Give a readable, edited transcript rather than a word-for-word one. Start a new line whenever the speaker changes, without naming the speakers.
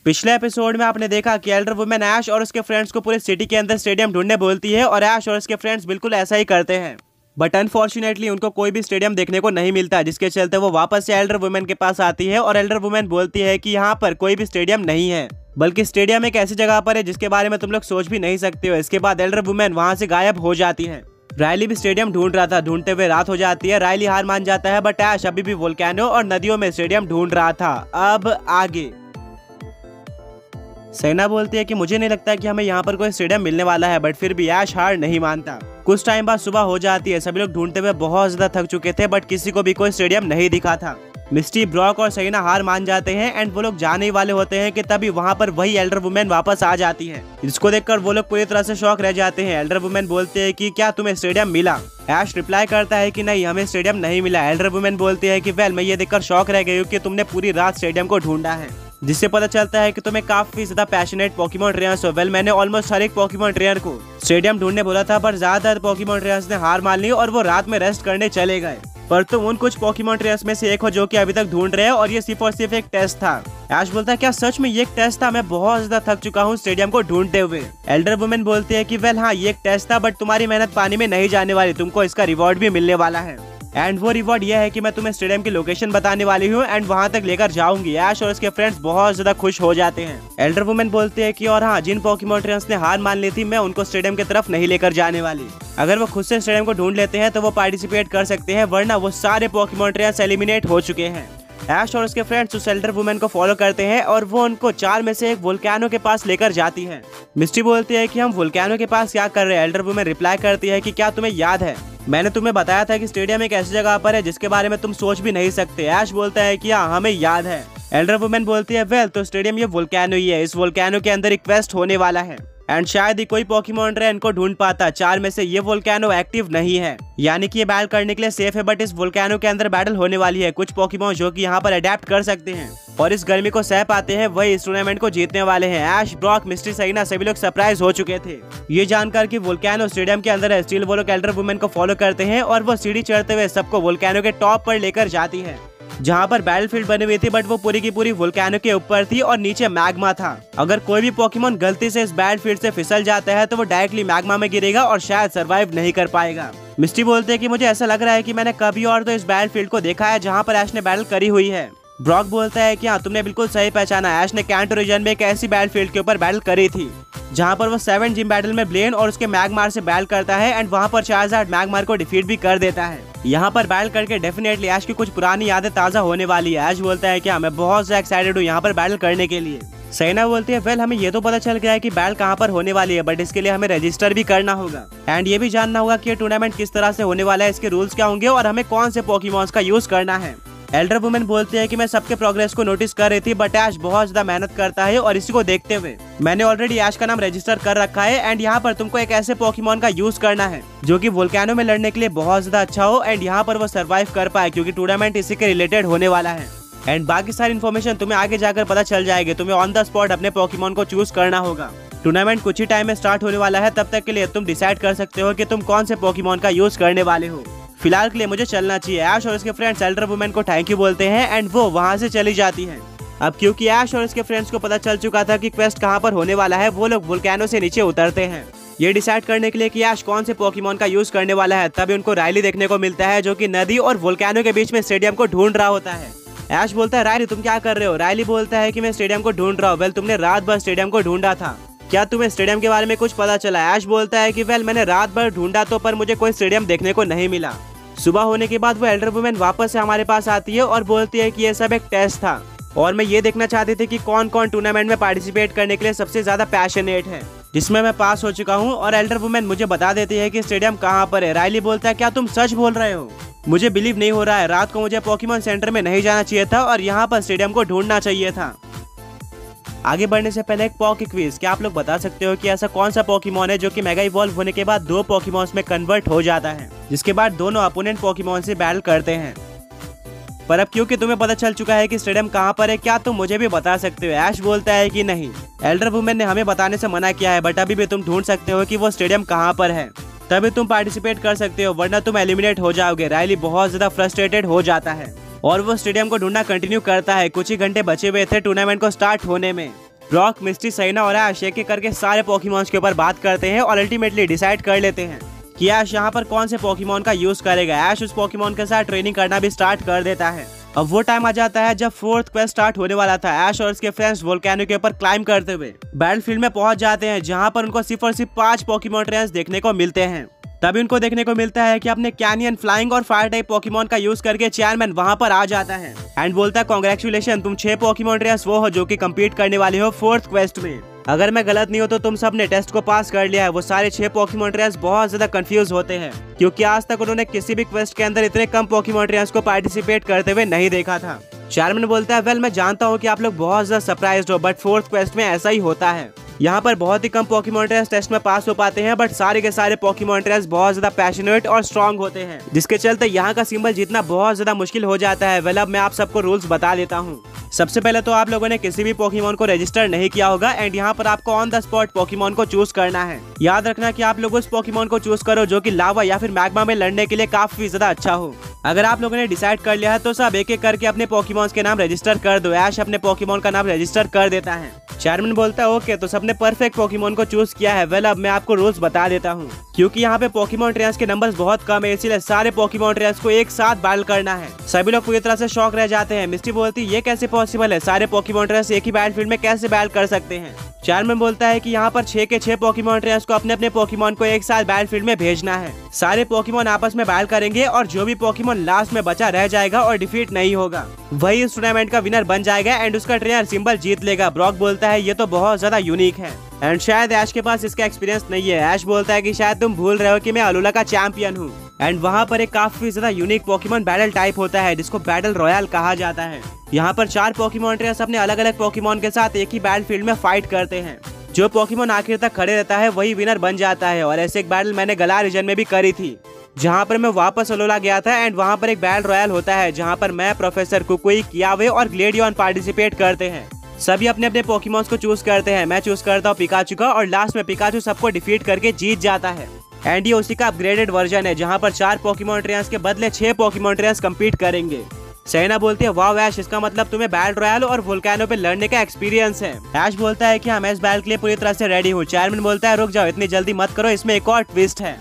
पिछले एपिसोड में आपने देखा कि एल्डर वुमेन ऐश और उसके फ्रेंड्स को पूरे सिटी के अंदर स्टेडियम ढूंढने बोलती है और ऐश और उसके फ्रेंड्स बिल्कुल ऐसा ही करते हैं। बट अनफॉर्चुनेटली उनको कोई भी स्टेडियम देखने को नहीं मिलता, जिसके चलते वो वापस से एल्डर वुमेन के पास आती है और एल्डर वुमेन बोलती है कि यहाँ पर कोई भी स्टेडियम नहीं है, बल्कि स्टेडियम एक ऐसी जगह पर है जिसके बारे में तुम लोग सोच भी नहीं सकते हो। इसके बाद एल्डर वुमेन वहाँ से गायब हो जाती है। रायली भी स्टेडियम ढूंढ रहा था, ढूंढते हुए रात हो जाती है। रायली हार मान जाता है, बट ऐश अभी भी वोल्केनो और नदियों में स्टेडियम ढूंढ रहा था। अब आगे सेना बोलती है कि मुझे नहीं लगता कि हमें यहाँ पर कोई स्टेडियम मिलने वाला है, बट फिर भी ऐश हार नहीं मानता। कुछ टाइम बाद सुबह हो जाती है। सभी लोग ढूंढते हुए बहुत ज्यादा थक चुके थे, बट किसी को भी कोई स्टेडियम नहीं दिखा था। मिस्टी, ब्रॉक और सेना हार मान जाते हैं एंड वो लोग जाने ही वाले होते हैं कि तभी वहाँ पर वही एल्डर वुमेन वापस आ जाती है, जिसको देखकर वो लोग पूरी तरह से शॉक रह जाते हैं। एल्डर वुमेन बोलते हैं कि क्या तुम्हें स्टेडियम मिला? ऐश रिप्लाई करता है कि नहीं, हमें स्टेडियम नहीं मिला। एल्डर वुमेन बोलती है कि वेल, मैं ये देखकर शॉक रह गई हूँ कि तुमने पूरी रात स्टेडियम को ढूंढा है, जिससे पता चलता है कि तुम्हें काफी ज्यादा पैशनेट पोकेमॉन ट्रेनर्स हो। वेल, मैंने ऑलमोस्ट हर एक पोकेमॉन ट्रेनर को स्टेडियम ढूंढने बोला था, पर ज्यादातर पोकेमॉन ट्रेनर्स ने हार मान ली और वो रात में रेस्ट करने चले गए। पर तुम उन कुछ पोकेमॉन ट्रेनर्स में से एक हो जो कि अभी तक ढूंढ रहे हैं और ये सिर्फ और सिर्फ एक टेस्ट था। ऐश बोलता है क्या सच में ये एक टेस्ट था? मैं बहुत ज्यादा थक चुका हूँ स्टेडियम को ढूंढते हुए। एल्डर वुमेन बोलती है कि वेल हाँ, ये एक टेस्ट था, बट तुम्हारी मेहनत पानी में नहीं जाने वाली, तुमको इसका रिवॉर्ड भी मिलने वाला है। एंड वो रिवॉर्ड ये है कि मैं तुम्हें स्टेडियम की लोकेशन बताने वाली हूँ एंड वहाँ तक लेकर जाऊंगी। ऐश और उसके फ्रेंड्स बहुत ज्यादा खुश हो जाते हैं। एल्डर वुमेन बोलती है कि और हाँ, जिन पोकेमॉन ट्रेनर्स ने हार मान ली थी, मैं उनको स्टेडियम की तरफ नहीं लेकर जाने वाली। अगर वो खुद से स्टेडियम को ढूंढ लेते हैं तो वो पार्टिसिपेट कर सकते हैं, वरना वो सारे पोकेमॉन ट्रेनर्स एलिमिनेट हो चुके हैं। ऐश और उसके फ्रेंड्स उस एल्डर वुमेन को फॉलो करते हैं और वो उनको 4 में से एक वोल्केनो के पास लेकर जाती है। मिस्टी बोलती है कि हम वोल्केनो के पास क्या कर रहे हैं? एल्डर वुमेन रिप्लाई करती है कि क्या तुम्हें याद है, मैंने तुम्हें बताया था कि स्टेडियम एक ऐसी जगह पर है जिसके बारे में तुम सोच भी नहीं सकते। ऐश बोलता है कि हाँ, हमें याद है। एल्डर वुमेन बोलती है वेल, तो स्टेडियम ये वोल्केनो ही है। इस वोल्केनो के अंदर एक क्वेस्ट होने वाला है एंड शायद ही कोई पोकेमॉन ट्रेनर इनको ढूंढ पाता। 4 में से ये वोल्केनो एक्टिव नहीं है, यानी कि ये बैटल करने के लिए सेफ है, बट इस वोल्केनो के अंदर बैटल होने वाली है। कुछ पोकेमॉन जो कि यहाँ पर अडेप्ट कर सकते हैं और इस गर्मी को सह पाते हैं, वही इस टूर्नामेंट को जीतने वाले हैं। ऐश, ब्रॉक, मिस्टी, सेना सभी लोग सरप्राइज हो चुके थे ये जानकर कि वोल्केनो स्टेडियम के अंदर है। स्टिल वो लोग एल्डर वुमेन को फॉलो करते हैं और वो सीढ़ी चढ़ते हुए सबको वोल्केनो के टॉप पर लेकर जाती है, जहाँ पर बैटलफील्ड बनी हुई थी, बट वो पूरी की पूरी वोल्केनो के ऊपर थी और नीचे मैग्मा था। अगर कोई भी पोकेमॉन गलती से इस बैटलफील्ड से फिसल जाता है तो वो डायरेक्टली मैग्मा में गिरेगा और शायद सरवाइव नहीं कर पाएगा। मिस्टी बोलते हैं कि मुझे ऐसा लग रहा है कि मैंने कभी और तो इस बैटलफील्ड को देखा है जहाँ पर ऐश ने बैटल करी हुई है। ब्रॉक बोलता है कि हाँ, तुमने बिल्कुल सही पहचाना। ऐश ने कैंटो रीजन में एक ऐसी बैटलफील्ड के ऊपर बैटल करी थी जहाँ पर वो 7 जिम बैटल में ब्लेन और उसके मैगमार से बैटल करता है एंड वहाँ पर चार्जार्ड मैगमार को डिफीट भी कर देता है। यहाँ पर बैटल करके डेफिनेटली ऐश की कुछ पुरानी यादें ताजा होने वाली है। ऐश बोलता है कि हाँ, मैं बहुत ज्यादा एक्साइटेड हूँ यहाँ पर बैटल करने के लिए। सेना बोलती है वेल, हमें ये तो पता चल गया है कि बैटल कहाँ पर होने वाली है, बट इसके लिए हमें रजिस्टर भी करना होगा एंड ये भी जानना होगा कि ये टूर्नामेंट किस तरह से होने वाला है, इसके रूल्स क्या होंगे और हमें कौन से पोकेमॉन्स का यूज करना है। एल्डर वुमेन बोलती है कि मैं सबके प्रोग्रेस को नोटिस कर रही थी, बट ऐश बहुत ज्यादा मेहनत करता है और इसी को देखते हुए मैंने ऑलरेडी ऐश का नाम रजिस्टर कर रखा है एंड यहाँ पर तुमको एक ऐसे पोकेमॉन का यूज करना है जो कि वोल्केनो में लड़ने के लिए बहुत ज्यादा अच्छा हो एंड यहाँ पर वो सरवाइव कर पाए, क्योंकि टूर्नामेंट इसी के रिलेटेड होने वाला है। एंड बाकी सारी इन्फॉर्मेशन तुम्हें आगे जाकर पता चल जाएगी। तुम्हें ऑन द स्पॉट अपने पोकेमॉन को चूज करना होगा। टूर्नामेंट कुछ ही टाइम में स्टार्ट होने वाला है, तब तक के लिए तुम डिसाइड कर सकते हो कि तुम कौन से पोकेमॉन का यूज करने वाले हो। फिलहाल के लिए मुझे चलना चाहिए। ऐश और उसके फ्रेंड्स एल्डर वुमेन को थैंक यू बोलते हैं एंड वो वहाँ से चली जाती है। अब क्योंकि ऐश और उसके फ्रेंड्स को पता चल चुका था कि क्वेस्ट कहाँ पर होने वाला है, वो लोग वोल्केनो से नीचे उतरते हैं ये डिसाइड करने के लिए कि ऐश कौन से पोकेमॉन का यूज करने वाला है। तभी उनको रायली देखने को मिलता है जो कि नदी और वोल्केनो के बीच में स्टेडियम को ढूंढ रहा होता है। ऐश बोलता है रायली, तुम क्या कर रहे हो? रायली बोलता है कि मैं स्टेडियम को ढूंढ रहा हूँ। वेल, तुमने रात भर स्टेडियम को ढूंढा था, क्या तुम्हें स्टेडियम के बारे में कुछ पता चला? ऐश बोलता है कि वेल, मैंने रात भर ढूंढा तो, पर मुझे कोई स्टेडियम देखने को नहीं मिला। सुबह होने के बाद वो एल्डर वुमेन वापस से हमारे पास आती है और बोलती है कि ये सब एक टेस्ट था और मैं ये देखना चाहती थी कि कौन कौन टूर्नामेंट में पार्टिसिपेट करने के लिए सबसे ज्यादा पैशनेट है, जिसमें मैं पास हो चुका हूँ। और एल्डर वुमेन मुझे बता देती है कि स्टेडियम कहाँ पर है। रायली बोलता है क्या तुम सच बोल रहे हो? मुझे बिलीव नहीं हो रहा है। रात को मुझे पोकेमॉन सेंटर में नहीं जाना चाहिए था और यहाँ पर स्टेडियम को ढूंढना चाहिए था। आगे बढ़ने से पहले एक पॉकी क्विज, क्या आप लोग बता सकते हो कि ऐसा कौन सा पोकेमॉन है जो कि मेगा इवॉल्व होने के बाद 2 पोकेमॉन्स में कन्वर्ट हो जाता है, जिसके बाद दोनों अपोनेंट पोकेमॉन से बैटल करते हैं। पर अब क्योंकि तुम्हें पता चल चुका है कि स्टेडियम कहाँ पर है, क्या तुम मुझे भी बता सकते हो? ऐश बोलता है कि नहीं, एल्डर वुमेन ने हमें बताने से मना किया है, बट अभी भी तुम ढूंढ सकते हो कि वो स्टेडियम कहाँ पर है, तभी तुम पार्टिसिपेट कर सकते हो, वरना तुम एलिमिनेट हो जाओगे। रायली बहुत ज्यादा फ्रस्ट्रेटेड हो जाता है और वो स्टेडियम को ढूंढना कंटिन्यू करता है। कुछ ही घंटे बचे हुए थे टूर्नामेंट को स्टार्ट होने में। ब्रॉक, मिस्टी, सैना और ऐश एक एक करके सारे पोकेमॉन्स के ऊपर बात करते हैं और अल्टीमेटली डिसाइड कर लेते हैं कि ऐश यहाँ पर कौन से पोकेमॉन का यूज करेगा। ऐश उस पोकेमॉन के साथ ट्रेनिंग करना भी स्टार्ट कर देता है। अब वो टाइम आ जाता है जब 4th क्वेस्ट स्टार्ट होने वाला था। ऐश और उसके फ्रेंड्स वोल्केनो के ऊपर क्लाइम करते हुए बैटलफील्ड में पहुंच जाते हैं, जहां पर उनको सिर्फ और सिर्फ 5 पोकेमॉन ट्रेनर्स देखने को मिलते हैं। तभी उनको देखने को मिलता है कि अपने कैनियन, फ्लाइंग और फायर टाइप पोकेमॉन का यूज करके चेयरमैन वहां पर आ जाता है एंड बोलता है कांग्रेचुलेशन, तुम 6 पोकेमॉन ट्रेनर्स वो हो जो कि कम्पीट करने वाले हो 4th क्वेस्ट में। अगर मैं गलत नहीं हो तो तुम सब ने टेस्ट को पास कर लिया है। वो सारे 6 पोकेमॉन ट्रेनर्स बहुत ज्यादा कंफ्यूज होते हैं, क्योंकि आज तक उन्होंने किसी भी क्वेस्ट के अंदर इतने कम पोकेमॉन ट्रेनर्स को पार्टिसिपेट करते हुए नहीं देखा था। चेयरमैन बोलता है, वेल मैं जानता हूँ कि आप लोग बहुत ज्यादा सरप्राइज्ड हो, बट 4th क्वेस्ट में ऐसा ही होता है। यहाँ पर बहुत ही कम पोकेमॉन ट्रेनर्स टेस्ट में पास हो पाते हैं, बट सारे के सारे पोकेमॉन ट्रेनर्स बहुत ज्यादा पैशनेट और स्ट्रॉन्ग होते हैं, जिसके चलते यहाँ का सिंबल जीतना बहुत ज्यादा मुश्किल हो जाता है। वेल अब मैं आप सबको रूल्स बता देता हूँ। सबसे पहले तो आप लोगों ने किसी भी पोकेमॉन को रजिस्टर नहीं किया होगा एंड यहाँ पर आपको ऑन द स्पॉट पोकेमॉन को चूज करना है। याद रखना कि आप लोग उस पोकेमॉन को चूज करो जो कि लावा या फिर मैग्मा में लड़ने के लिए काफी ज्यादा अच्छा हो। अगर आप लोगों ने डिसाइड कर लिया है तो सब एक एक करके अपने पोकेमॉन्स के नाम रजिस्टर कर दो। ऐश अपने पोकेमॉन का नाम रजिस्टर कर देता है। चेयरमैन बोलता है, ओके तो सबने परफेक्ट पोकेमॉन को चूज किया है। वेल अब मैं आपको रूल्स बता देता हूँ। क्योंकि यहाँ पे पोकेमॉन ट्रेनर्स के नंबर्स बहुत कम है, इसीलिए सारे पोकेमॉन ट्रेनर्स को एक साथ बैटल करना है। सभी लोग पूरी तरह से शॉक रह जाते हैं। मिस्टी बोलती है, ये कैसे पॉसिबल है, सारे पोकेमॉन ट्रेनर्स एक ही बैटलफील्ड में कैसे बैटल कर सकते हैं। चेयरमैन बोलता है कि यहाँ पर 6 के 6 पोकेमॉन ट्रेनर्स को अपने अपने पोकेमॉन को एक साथ बैटलफील्ड में भेजना है। सारे पोकेमॉन आपस में बैटल करेंगे और जो भी पोकेमॉन लास्ट में बचा रह जाएगा और डिफीट नहीं होगा, वही इस टूर्नामेंट का विनर बन जाएगा एंड उसका ट्रेनर सिंबल जीत लेगा। ब्रॉक बोलता है, ये तो बहुत ज्यादा यूनिक है एंड शायद ऐश के पास इसका एक्सपीरियंस नहीं है। ऐश बोलता है कि शायद तुम भूल रहे हो कि मैं अलोला का चैंपियन हूँ। एंड वहाँ पर एक काफी ज्यादा यूनिक पोकेमॉन बैटल टाइप होता है जिसको बैटल रॉयल कहा जाता है। यहाँ पर 4 पोकेमॉन ट्रेनर्स अपने अलग अलग पोकेमॉन के साथ एक ही बैटलफील्ड में फाइट करते हैं। जो पोकेमॉन आखिर तक खड़े रहता है वही विनर बन जाता है। और ऐसे एक बैटल मैंने गला रीजन में भी करी थी, जहाँ पर मैं वापस अलोला गया था एंड वहाँ पर एक बैटल रॉयल होता है जहाँ पर मैं, प्रोफेसर कुकुई, कियावे और ग्लेडियन पार्टिसिपेट करते हैं। सभी अपने अपने पोकेमॉन्स को चूज करते हैं। मैं चूज करता हूँ पिकाचू का और लास्ट में पिकाचू सबको डिफीट करके जीत जाता है। एंड ये उसी का अपग्रेडेड वर्जन है जहाँ पर 4 पोकेमॉन ट्रेनर्स के बदले 6 पोकेमॉन ट्रेनर्स कम्पीट करेंगे। सैना बोलती है, वाह ऐश, इसका मतलब तुम्हें बैटल रॉयल और वोल्केनो पे लड़ने का एक्सपीरियंस है। ऐश बोलता है कि हाँ मैं इस बैटल के लिए पूरी तरह से रेडी हूँ। चेयरमैन बोलता है, रुक जाओ, इतनी जल्दी मत करो, इसमें एक और ट्विस्ट है।